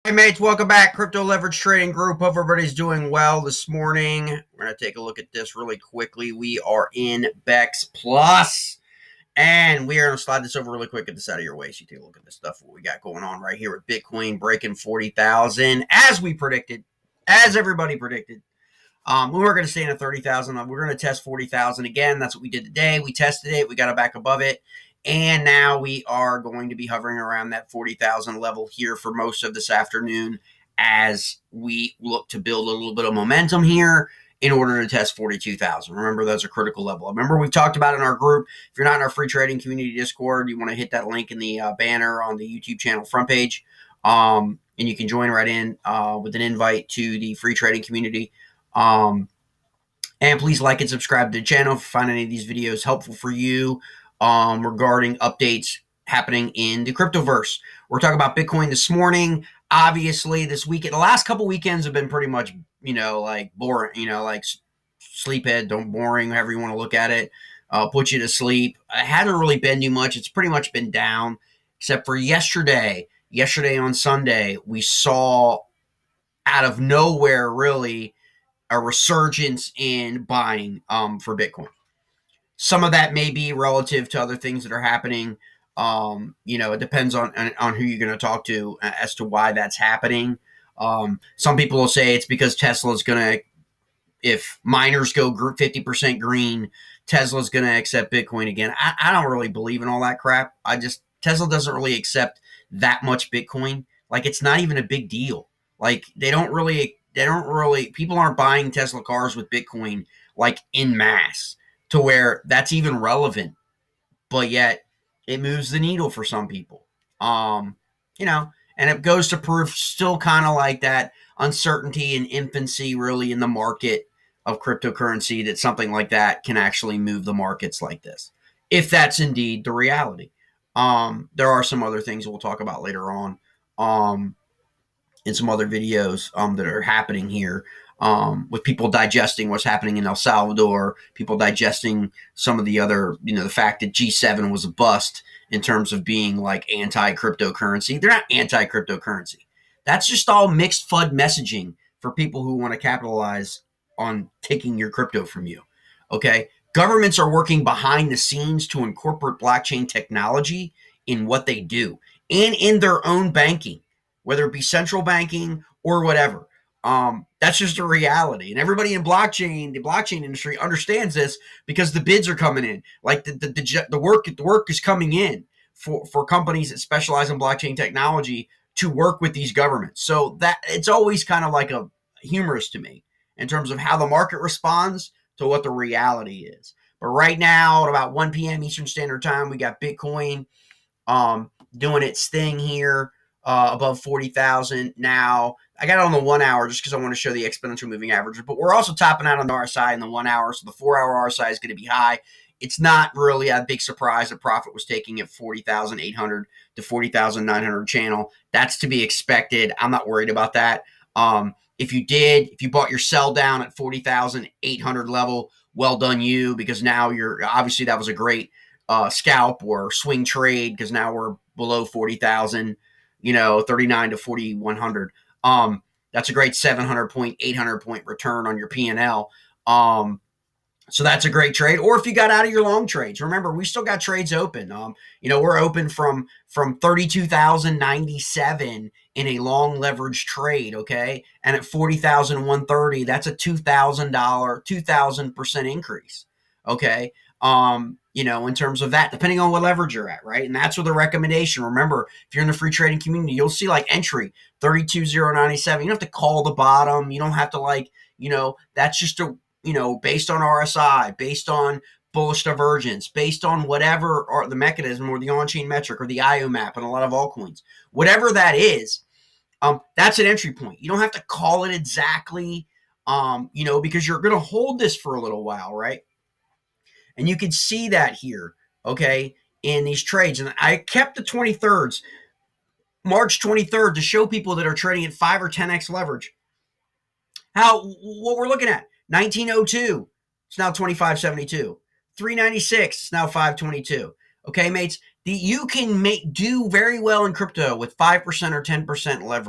Hey mates, welcome back. Crypto Leverage Trading Group. Hope everybody's doing well this morning. We're going to take a look at this really quickly. We are in BEX Plus, and we are going to slide this over really quick. Get this out of your way so you take a look at this stuff, what we got going on right here with Bitcoin breaking 40,000 as we predicted, as everybody predicted. We were going to stay in at 30,000. We're going to test 40,000 again. That's what we did today. We tested it. We got it back above it. And now we are going to be hovering around that 40,000 level here for most of this afternoon as we look to build a little bit of momentum here in order to test 42,000. Remember, that's a critical level. Remember, we've talked about in our group. If you're not in our free trading community Discord, you want to hit that link in the banner on the YouTube channel front page. And you can join right in with an invite to the free trading community. And please like and subscribe to the channel if you find any of these videos helpful for you regarding updates happening in the cryptoverse. We're talking about Bitcoin this morning. Obviously, this weekend, the last couple weekends have been pretty much, like boring, like sleephead, boring, however you want to look at it, put you to sleep. It hasn't really been too much. It's pretty much been down, except for yesterday. Yesterday on Sunday, we saw out of nowhere, really, a resurgence in buying for Bitcoin. Some of that may be relative to other things that are happening. It depends on who you're going to talk to as to why that's happening. Some people will say it's because Tesla's going to, if miners go 50% green, Tesla's going to accept Bitcoin again. I don't really believe in all that crap. Tesla doesn't really accept that much Bitcoin. Like, it's not even a big deal. Like, people aren't buying Tesla cars with Bitcoin like in mass to where that's even relevant, but yet it moves the needle for some people. And it goes to prove still kind of like that uncertainty and infancy really in the market of cryptocurrency, that something like that can actually move the markets like this, if that's indeed the reality. There are some other things we'll talk about later on in some other videos that are happening here, with people digesting what's happening in El Salvador, people digesting some of the other, the fact that G7 was a bust in terms of being like anti-cryptocurrency. They're not anti-cryptocurrency. That's just all mixed FUD messaging for people who want to capitalize on taking your crypto from you. Okay? Governments are working behind the scenes to incorporate blockchain technology in what they do and in their own banking, whether it be central banking or whatever. That's just a reality. And everybody in the blockchain industry understands this because the bids are coming in. Like the work is coming in for companies that specialize in blockchain technology to work with these governments. So that it's always kind of like a humorous to me in terms of how the market responds to what the reality is. But right now, at about 1 p.m. Eastern Standard Time, we got Bitcoin doing its thing here. Above 40,000 now. I got it on the 1 hour just because I want to show the exponential moving average, but we're also topping out on the RSI in the 1 hour, so the 4 hour RSI is going to be high. It's not really a big surprise that profit was taking at 40,800 to 40,900 channel. That's to be expected. I'm not worried about that. If you bought your sell down at 40,800 level, well done you, because now obviously that was a great scalp or swing trade, because now we're below 40,000. 39 to 4,100. That's a great 700 point, 800 point return on your P&L. So that's a great trade. Or if you got out of your long trades, remember, we still got trades open. We're open from 32,097 in a long leverage trade. Okay. And at 40,130, that's a $2,000, 2,000% increase. Okay. In terms of that, depending on what leverage you're at, right? And that's where the recommendation. Remember, if you're in the free trading community, you'll see like entry 32,097. You don't have to call the bottom. You don't have to that's just based on RSI, based on bullish divergence, based on whatever or the mechanism or the on-chain metric or the IO map and a lot of altcoins, whatever that is. That's an entry point. You don't have to call it exactly, because you're going to hold this for a little while, right? And you can see that here, okay, in these trades. And I kept the 23rds, March 23rd, to show people that are trading at 5 or 10x leverage what we're looking at. 1902, it's now 2572. 396, it's now 522. Okay, mates, you can do very well in crypto with 5% or 10% leverage.